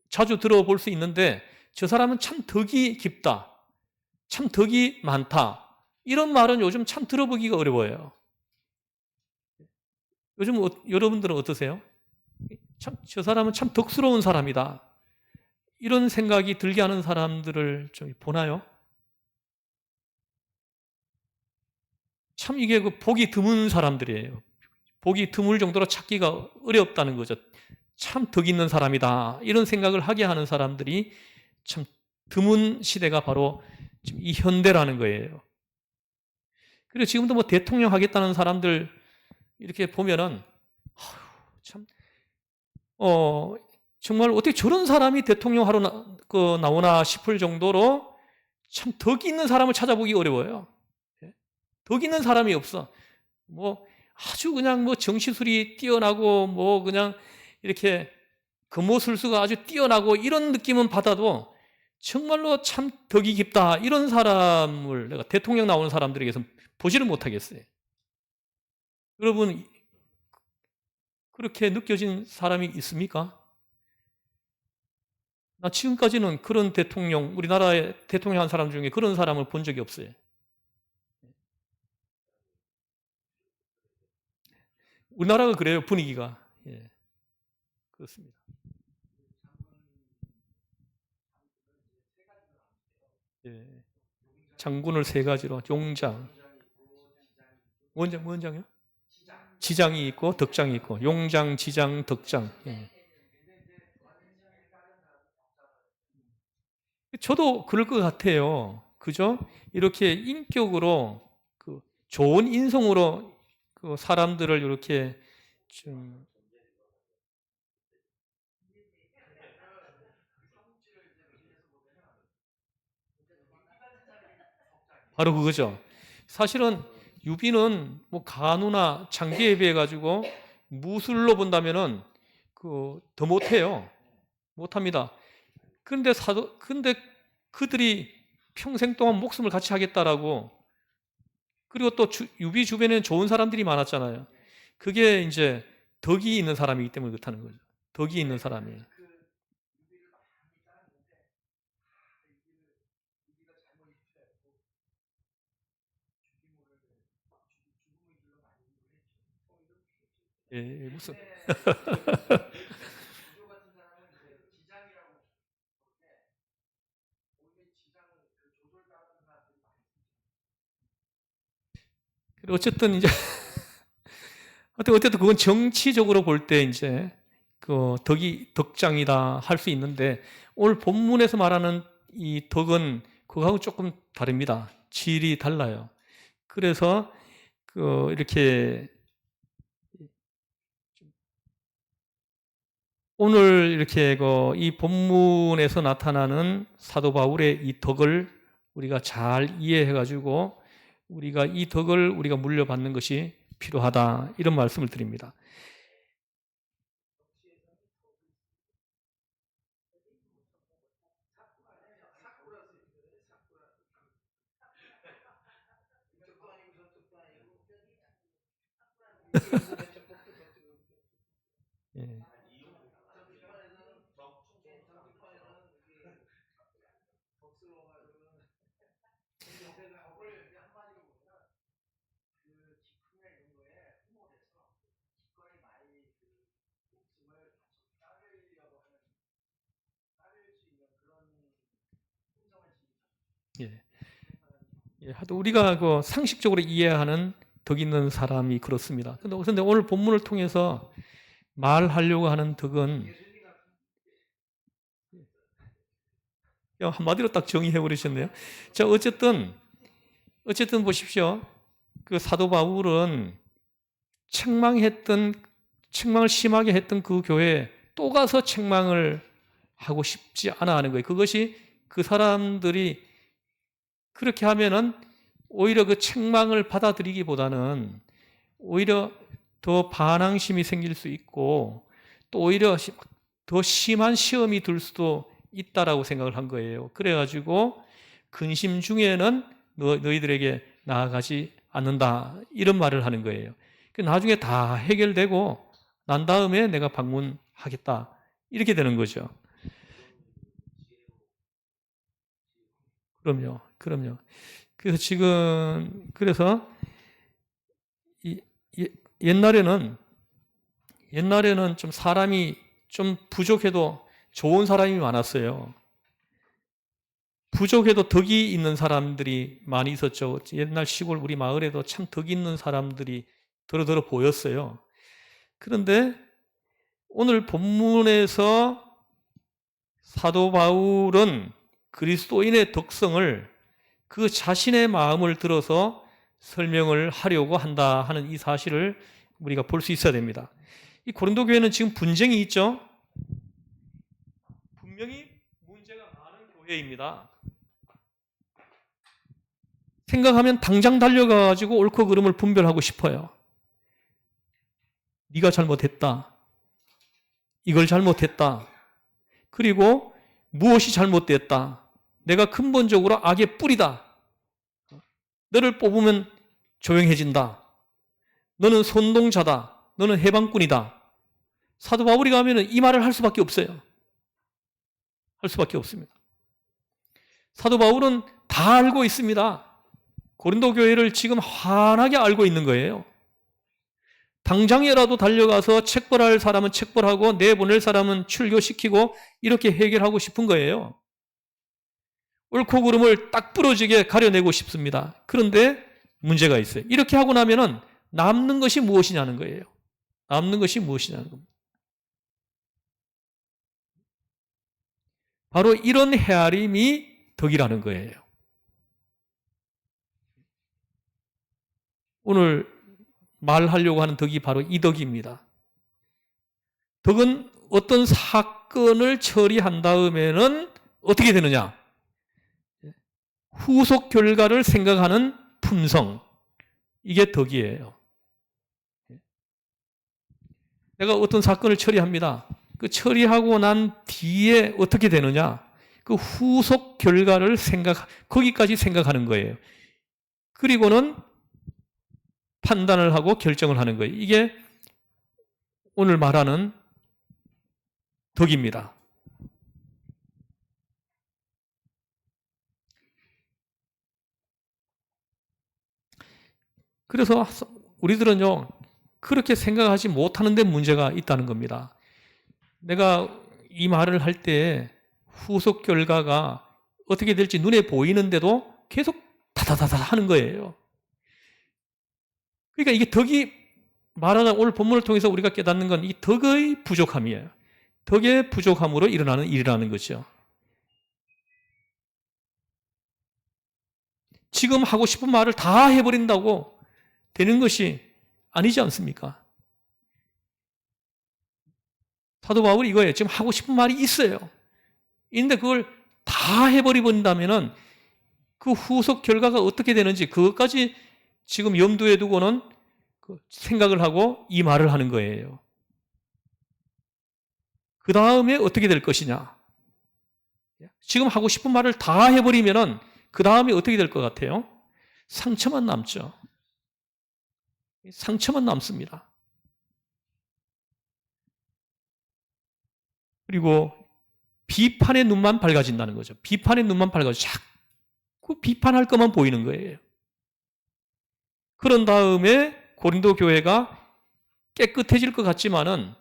자주 들어볼 수 있는데 저 사람은 참 덕이 깊다. 참 덕이 많다. 이런 말은 요즘 참 들어보기가 어려워요. 요즘 여러분들은 어떠세요? 저 사람은 참 덕스러운 사람이다. 이런 생각이 들게 하는 사람들을 좀 보나요? 참 이게 그 보기 드문 사람들이에요. 보기 드물 정도로 찾기가 어렵다는 거죠. 참 덕 있는 사람이다. 이런 생각을 하게 하는 사람들이 참 드문 시대가 바로 지금 이 현대라는 거예요. 그리고 지금도 뭐 대통령 하겠다는 사람들 이렇게 보면은 참 정말 어떻게 저런 사람이 대통령 하러 나오나 싶을 정도로 참 덕 있는 사람을 찾아보기 어려워요. 예? 덕 있는 사람이 없어. 뭐 아주 그냥 뭐 정치술이 뛰어나고 뭐 그냥 이렇게 금호술수가 아주 뛰어나고 이런 느낌은 받아도 정말로 참 덕이 깊다 이런 사람을 내가 대통령 나오는 사람들에게서 보지를 못하겠어요. 여러분 그렇게 느껴진 사람이 있습니까? 나 지금까지는 그런 대통령, 우리나라의 대통령 한 사람 중에 그런 사람을 본 적이 없어요. 우리나라가 그래요, 분위기가. 예, 그렇습니다. 예, 장군을 세 가지로 용장, 원장이요? 지장이 있고 덕장이 있고 용장, 지장, 덕장. 예. 저도 그럴 것 같아요. 그죠? 이렇게 인격으로 그 좋은 인성으로 그 사람들을 이렇게 좀 바로 그거죠. 사실은 유비는 뭐 간우나 장비에 비해 가지고 무술로 본다면은 그 더 못해요. 못합니다. 근데 그들이 평생 동안 목숨을 같이 하겠다라고 그리고 또 유비 주변에는 좋은 사람들이 많았잖아요. 그게 이제 덕이 있는 사람이기 때문에 그렇다는 거죠. 덕이 있는 사람이. 예, 무슨 어쨌든 이제 어쨌든 그건 정치적으로 볼 때 이제 그 덕이 덕장이다 할 수 있는데 오늘 본문에서 말하는 이 덕은 그거하고 조금 다릅니다. 질이 달라요. 그래서 그 이렇게 오늘 이렇게 이 본문에서 나타나는 사도 바울의 이 덕을 우리가 잘 이해해 가지고 우리가 이 덕을 우리가 물려받는 것이 필요하다 이런 말씀을 드립니다. 예. 예. 예, 하도 우리가 그 상식적으로 이해하는 덕 있는 사람이 그렇습니다. 근데 오늘 본문을 통해서 말하려고 하는 덕은 한마디로 딱 정의해 버리셨네요. 자, 어쨌든 보십시오. 그 사도 바울은 책망을 심하게 했던 그 교회에 또 가서 책망을 하고 싶지 않아 하는 거예요. 그것이 그 사람들이 그렇게 하면은 오히려 그 책망을 받아들이기보다는 오히려 더 반항심이 생길 수 있고 또 오히려 더 심한 시험이 들 수도 있다라고 생각을 한 거예요. 그래가지고 근심 중에는 너희들에게 나아가지 않는다 이런 말을 하는 거예요. 나중에 다 해결되고 난 다음에 내가 방문하겠다 이렇게 되는 거죠. 그럼요. 그래서 옛날에는 좀 사람이 좀 부족해도 좋은 사람이 많았어요. 부족해도 덕이 있는 사람들이 많이 있었죠. 옛날 시골 우리 마을에도 참 덕 있는 사람들이 더러더러 보였어요. 그런데 오늘 본문에서 사도 바울은 그리스도인의 덕성을 그 자신의 마음을 들어서 설명을 하려고 한다 하는 이 사실을 우리가 볼 수 있어야 됩니다. 이 고린도 교회는 지금 분쟁이 있죠. 분명히 문제가 많은 교회입니다. 생각하면 당장 달려가가지고 옳고 그름을 분별하고 싶어요. 네가 잘못했다. 이걸 잘못했다. 그리고 무엇이 잘못됐다. 내가 근본적으로 악의 뿌리다. 너를 뽑으면 조용해진다. 너는 선동자다. 너는 해방꾼이다. 사도 바울이 가면은 이 말을 할 수밖에 없어요. 할 수밖에 없습니다. 사도 바울은 다 알고 있습니다. 고린도 교회를 지금 환하게 알고 있는 거예요. 당장이라도 달려가서 책벌할 사람은 책벌하고 내보낼 사람은 출교시키고 이렇게 해결하고 싶은 거예요. 옳고 그름을 딱 부러지게 가려내고 싶습니다. 그런데 문제가 있어요. 이렇게 하고 나면은 남는 것이 무엇이냐는 거예요. 남는 것이 무엇이냐는 겁니다. 바로 이런 헤아림이 덕이라는 거예요. 오늘 말하려고 하는 덕이 바로 이 덕입니다. 덕은 어떤 사건을 처리한 다음에는 어떻게 되느냐? 후속 결과를 생각하는 품성. 이게 덕이에요. 내가 어떤 사건을 처리합니다. 그 처리하고 난 뒤에 어떻게 되느냐? 그 후속 결과를 거기까지 생각하는 거예요. 그리고는 판단을 하고 결정을 하는 거예요. 이게 오늘 말하는 덕입니다. 그래서 우리들은요, 그렇게 생각하지 못하는 데 문제가 있다는 겁니다. 내가 이 말을 할 때 후속 결과가 어떻게 될지 눈에 보이는데도 계속 다다다다 하는 거예요. 그러니까 이게 덕이 말하는 오늘 본문을 통해서 우리가 깨닫는 건 이 덕의 부족함이에요. 덕의 부족함으로 일어나는 일이라는 거죠. 지금 하고 싶은 말을 다 해버린다고 되는 것이 아니지 않습니까? 사도 바울이 이거예요. 지금 하고 싶은 말이 있어요. 있는데 그걸 다 해버리본다면은 그 후속 결과가 어떻게 되는지 그것까지 지금 염두에 두고는 생각을 하고 이 말을 하는 거예요. 그 다음에 어떻게 될 것이냐? 지금 하고 싶은 말을 다 해버리면은 그 다음에 어떻게 될 것 같아요? 상처만 남죠. 상처만 남습니다. 그리고 비판의 눈만 밝아진다는 거죠. 비판의 눈만 밝아져 자꾸 비판할 것만 보이는 거예요. 그런 다음에 고린도 교회가 깨끗해질 것 같지만은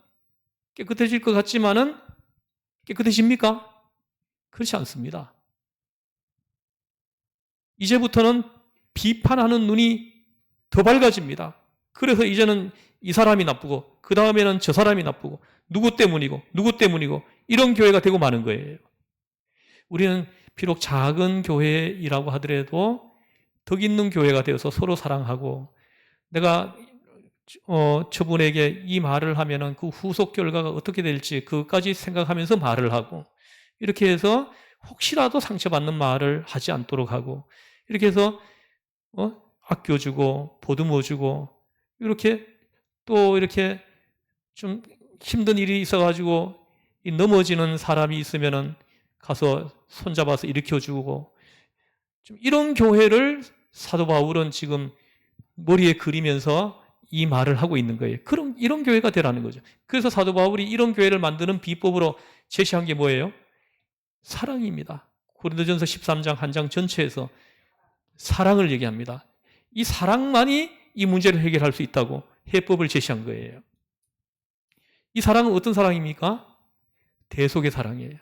깨끗해집니까? 그렇지 않습니다. 이제부터는 비판하는 눈이 더 밝아집니다. 그래서 이제는 이 사람이 나쁘고 그 다음에는 저 사람이 나쁘고 누구 때문이고 이런 교회가 되고 마는 거예요. 우리는 비록 작은 교회이라고 하더라도 덕 있는 교회가 되어서 서로 사랑하고 내가 저분에게 이 말을 하면은 그 후속 결과가 어떻게 될지 그것까지 생각하면서 말을 하고 이렇게 해서 혹시라도 상처받는 말을 하지 않도록 하고 이렇게 해서 아껴주고 보듬어주고 이렇게 또 이렇게 좀 힘든 일이 있어가지고 넘어지는 사람이 있으면은 가서 손잡아서 일으켜주고 좀 이런 교회를 사도 바울은 지금 머리에 그리면서 이 말을 하고 있는 거예요. 그럼 이런 교회가 되라는 거죠. 그래서 사도 바울이 이런 교회를 만드는 비법으로 제시한 게 뭐예요? 사랑입니다. 고린도전서 13장 한 장 전체에서 사랑을 얘기합니다. 이 사랑만이 이 문제를 해결할 수 있다고 해법을 제시한 거예요. 이 사랑은 어떤 사랑입니까? 대속의 사랑이에요.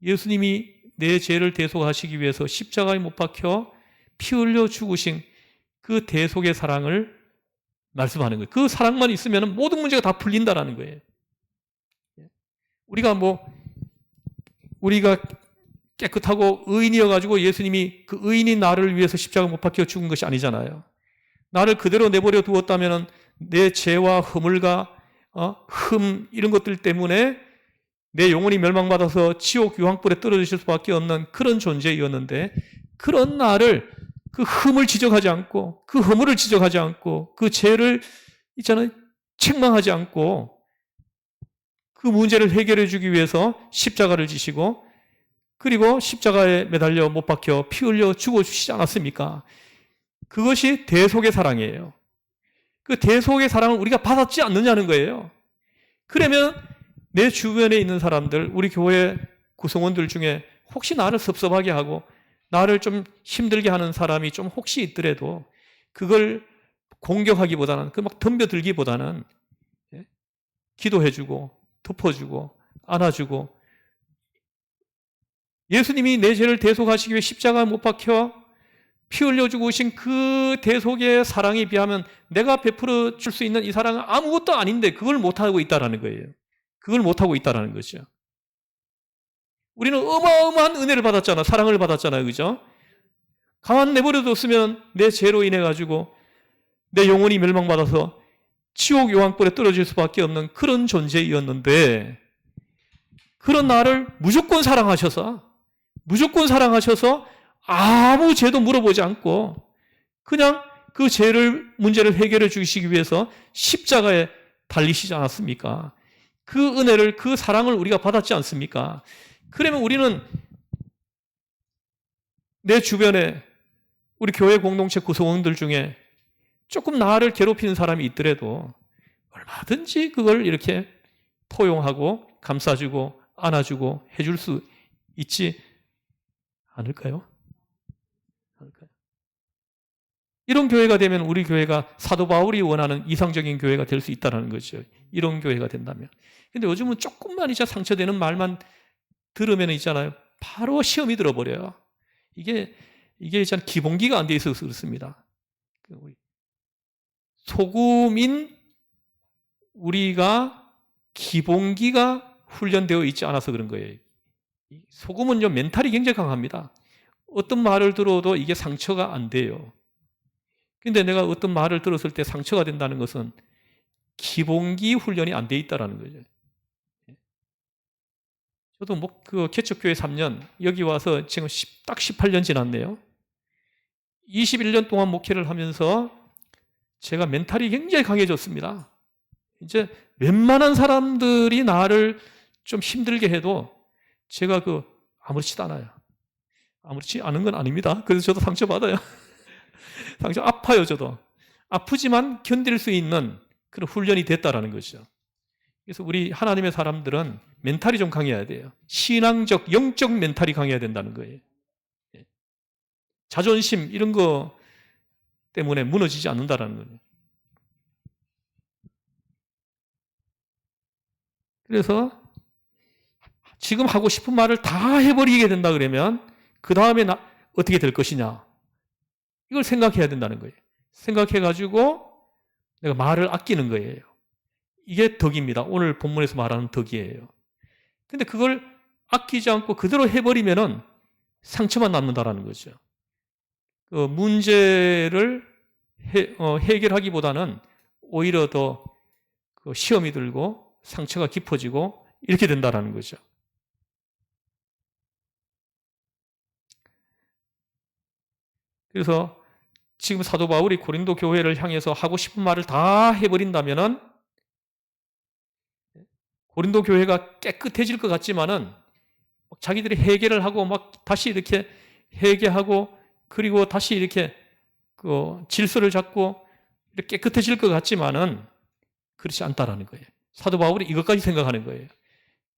예수님이 내 죄를 대속하시기 위해서 십자가에 못 박혀 피 흘려 죽으신 그 대속의 사랑을 말씀하는 거예요. 그 사랑만 있으면 모든 문제가 다 풀린다라는 거예요. 우리가 깨끗하고 의인이어가지고 예수님이 그 의인인 나를 위해서 십자가 못 박혀 죽은 것이 아니잖아요. 나를 그대로 내버려 두었다면 내 죄와 허물과 흠 이런 것들 때문에 내 영혼이 멸망받아서 지옥 유황불에 떨어질 수밖에 없는 그런 존재였는데 그런 나를 그 흠을 지적하지 않고, 그 허물을 지적하지 않고, 그 죄를 있잖아요, 책망하지 않고, 그 문제를 해결해 주기 위해서 십자가를 지시고, 그리고 십자가에 매달려 못 박혀 피 흘려 죽어주시지 않았습니까? 그것이 대속의 사랑이에요. 그 대속의 사랑을 우리가 받았지 않느냐는 거예요. 그러면 내 주변에 있는 사람들, 우리 교회 구성원들 중에 혹시 나를 섭섭하게 하고 나를 좀 힘들게 하는 사람이 좀 혹시 있더라도 그걸 공격하기보다는, 그 막 덤벼들기보다는 기도해주고 덮어주고 안아주고, 예수님이 내 죄를 대속하시기 위해 십자가에 못 박혀 피 흘려주고 오신 그 대속의 사랑에 비하면 내가 베풀어 줄 수 있는 이 사랑은 아무것도 아닌데 그걸 못하고 있다는 거예요. 그걸 못하고 있다는 거죠. 우리는 어마어마한 은혜를 받았잖아. 사랑을 받았잖아요. 그죠? 가만 내버려뒀으면 내 죄로 인해 가지고 내 영혼이 멸망받아서 지옥 요한불에 떨어질 수밖에 없는 그런 존재였는데, 그런 나를 무조건 사랑하셔서 아무 죄도 물어보지 않고 그냥 그 죄를, 문제를 해결해 주시기 위해서 십자가에 달리시지 않았습니까? 그 은혜를, 그 사랑을 우리가 받았지 않습니까? 그러면 우리는 내 주변에 우리 교회 공동체 구성원들 중에 조금 나를 괴롭히는 사람이 있더라도 얼마든지 그걸 이렇게 포용하고 감싸주고 안아주고 해줄 수 있지 않을까요? 이런 교회가 되면 우리 교회가 사도 바울이 원하는 이상적인 교회가 될 수 있다는 거죠. 이런 교회가 된다면. 근데 요즘은 조금만 이제 상처되는 말만 들으면 있잖아요, 바로 시험이 들어버려요. 이게 있잖아요, 기본기가 안 돼 있어서 그렇습니다. 소금인 우리가 기본기가 훈련되어 있지 않아서 그런 거예요. 소금은요, 멘탈이 굉장히 강합니다. 어떤 말을 들어도 이게 상처가 안 돼요. 근데 내가 어떤 말을 들었을 때 상처가 된다는 것은 기본기 훈련이 안 돼 있다는 거죠. 저도 그 개척교회 3년, 여기 와서 지금 딱 18년 지났네요. 21년 동안 목회를 하면서 제가 멘탈이 굉장히 강해졌습니다. 이제 웬만한 사람들이 나를 좀 힘들게 해도 제가 아무렇지도 않아요. 아무렇지 않은 건 아닙니다. 그래서 저도 상처받아요. 상처 아파요, 저도. 아프지만 견딜 수 있는 그런 훈련이 됐다라는 거죠. 그래서 우리 하나님의 사람들은 멘탈이 좀 강해야 돼요. 신앙적, 영적 멘탈이 강해야 된다는 거예요. 자존심 이런 거 때문에 무너지지 않는다라는 거예요. 그래서 지금 하고 싶은 말을 다 해버리게 된다 그러면 그 다음에 어떻게 될 것이냐, 이걸 생각해야 된다는 거예요. 생각해가지고 내가 말을 아끼는 거예요. 이게 덕입니다. 오늘 본문에서 말하는 덕이에요. 근데 그걸 아끼지 않고 그대로 해버리면은 상처만 남는다라는 거죠. 그 문제를 해결하기보다는 오히려 더 시험이 들고 상처가 깊어지고 이렇게 된다라는 거죠. 그래서 지금 사도 바울이 고린도 교회를 향해서 하고 싶은 말을 다 해버린다면은 고린도 교회가 깨끗해질 것 같지만은 자기들이 해결을 하고 막 다시 이렇게 회개하고 그리고 다시 이렇게 질서를 잡고 이렇게 깨끗해질 것 같지만은 그렇지 않다라는 거예요. 사도 바울이 이것까지 생각하는 거예요.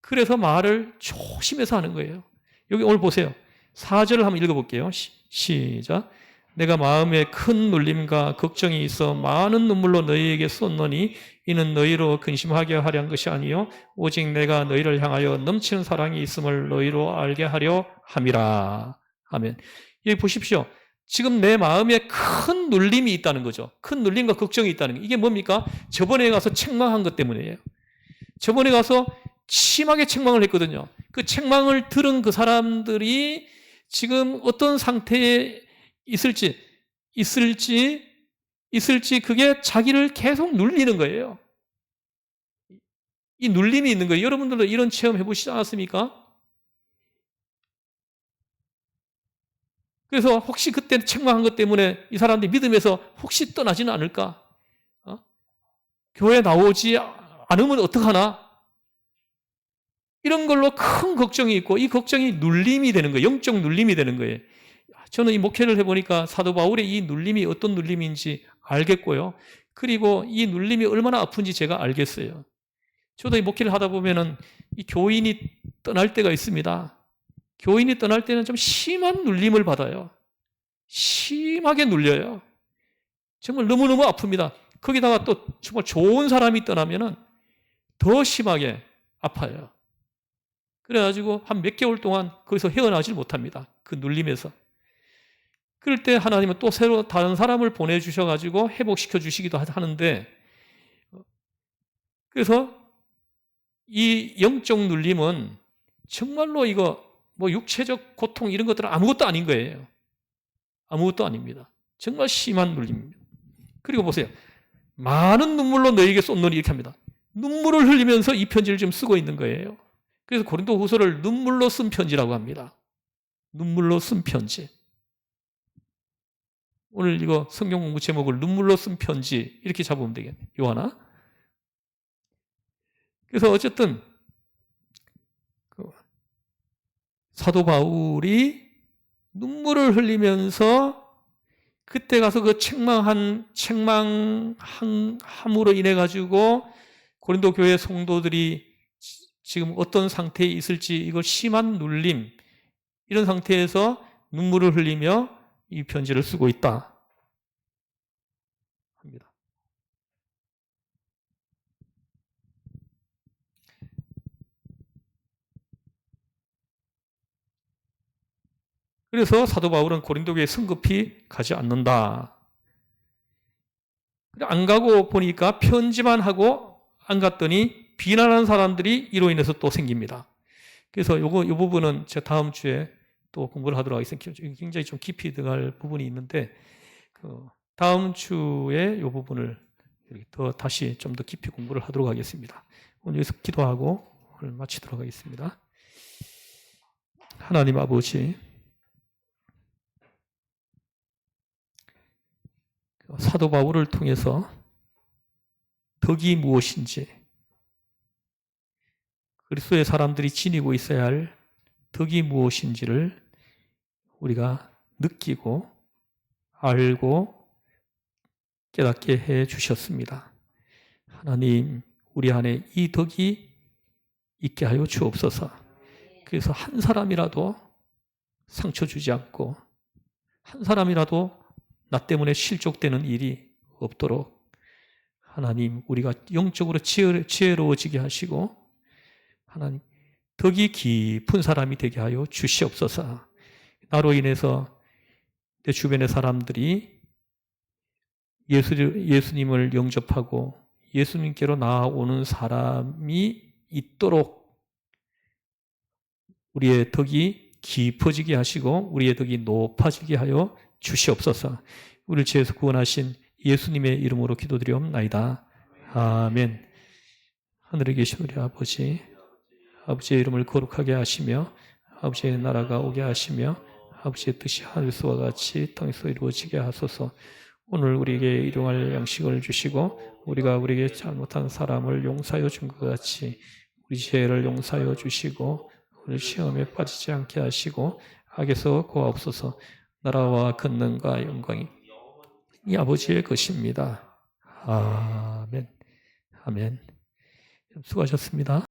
그래서 말을 조심해서 하는 거예요. 여기 오늘 보세요. 4절을 한번 읽어볼게요. 시작. 내가 마음에 큰 눌림과 걱정이 있어 많은 눈물로 너희에게 쏟노니 이는 너희로 근심하게 하려 한 것이 아니요 오직 내가 너희를 향하여 넘치는 사랑이 있음을 너희로 알게 하려 함이라. 아멘. 여기 보십시오. 지금 내 마음에 큰 눌림이 있다는 거죠. 큰 눌림과 걱정이 있다는 거. 이게 뭡니까? 저번에 가서 책망한 것 때문이에요. 저번에 가서 심하게 책망을 했거든요. 그 책망을 들은 그 사람들이 지금 어떤 상태에 있을지 그게 자기를 계속 눌리는 거예요. 이 눌림이 있는 거예요. 여러분들도 이런 체험 해보시지 않았습니까? 그래서 혹시 그때 책망한 것 때문에 이 사람들이 믿음에서 혹시 떠나지는 않을까? 교회 나오지 않으면 어떡하나? 이런 걸로 큰 걱정이 있고 이 걱정이 눌림이 되는 거예요. 영적 눌림이 되는 거예요. 저는 이 목회를 해보니까 사도 바울의 이 눌림이 어떤 눌림인지 알겠고요. 그리고 이 눌림이 얼마나 아픈지 제가 알겠어요. 저도 이 목회를 하다 보면은 이 교인이 떠날 때가 있습니다. 교인이 떠날 때는 좀 심한 눌림을 받아요. 심하게 눌려요. 정말 너무너무 아픕니다. 거기다가 또 정말 좋은 사람이 떠나면은 더 심하게 아파요. 그래가지고 한 몇 개월 동안 거기서 헤어나질 못합니다. 그 눌림에서. 그럴 때 하나님은 또 새로 다른 사람을 보내주셔가지고 회복시켜 주시기도 하는데, 그래서 이 영적 눌림은 정말로 이거 뭐 육체적 고통 이런 것들은 아무것도 아닌 거예요. 아무것도 아닙니다. 정말 심한 눌림입니다. 그리고 보세요. 많은 눈물로 너에게 쏟노니 이렇게 합니다. 눈물을 흘리면서 이 편지를 지금 쓰고 있는 거예요. 그래서 고린도 후서를 눈물로 쓴 편지라고 합니다. 눈물로 쓴 편지. 오늘 이거 성경 공부 제목을 눈물로 쓴 편지 이렇게 잡으면 되겠네요. 요하나. 그래서 어쨌든 사도 바울이 눈물을 흘리면서 그때 가서 그 책망함으로 인해 가지고 고린도 교회 성도들이 지금 어떤 상태에 있을지 이걸 심한 눌림 이런 상태에서 눈물을 흘리며 이 편지를 쓰고 있다 합니다. 그래서 사도 바울은 고린도 교회에 성급히 가지 않는다. 안 가고 보니까 편지만 하고 안 갔더니 비난하는 사람들이 이로 인해서 또 생깁니다. 그래서 이 부분은 제가 다음 주에 또 공부를 하도록 하겠습니다. 굉장히 좀 깊이 들어갈 부분이 있는데 다음 주에 이 부분을 더 다시 좀 더 깊이 공부를 하도록 하겠습니다. 오늘 여기서 기도하고 오늘 마치도록 하겠습니다. 하나님 아버지, 사도 바울을 통해서 덕이 무엇인지, 그리스도의 사람들이 지니고 있어야 할 덕이 무엇인지를 우리가 느끼고 알고 깨닫게 해 주셨습니다. 하나님, 우리 안에 이 덕이 있게 하여 주옵소서. 그래서 한 사람이라도 상처 주지 않고 한 사람이라도 나 때문에 실족되는 일이 없도록 하나님, 우리가 영적으로 지혜로워지게 하시고 하나님, 덕이 깊은 사람이 되게 하여 주시옵소서. 나로 인해서 내 주변의 사람들이 예수님을 영접하고 예수님께로 나아오는 사람이 있도록 우리의 덕이 깊어지게 하시고 우리의 덕이 높아지게 하여 주시옵소서. 우리를 죄에서 구원하신 예수님의 이름으로 기도드리옵나이다. 아멘. 하늘에 계신 우리 아버지, 아버지의 이름을 거룩하게 하시며 아버지의 나라가 오게 하시며 아버지의 뜻이 하늘에서와 같이 땅에서 이루어지게 하소서. 오늘 우리에게 일용할 양식을 주시고 우리가 우리에게 잘못한 사람을 용서하여 준 것 같이 우리 죄를 용서하여 주시고 오늘 시험에 빠지지 않게 하시고 악에서 구하옵소서. 나라와 권능과 영광이 이 아버지의 것입니다. 아멘. 아멘. 수고하셨습니다.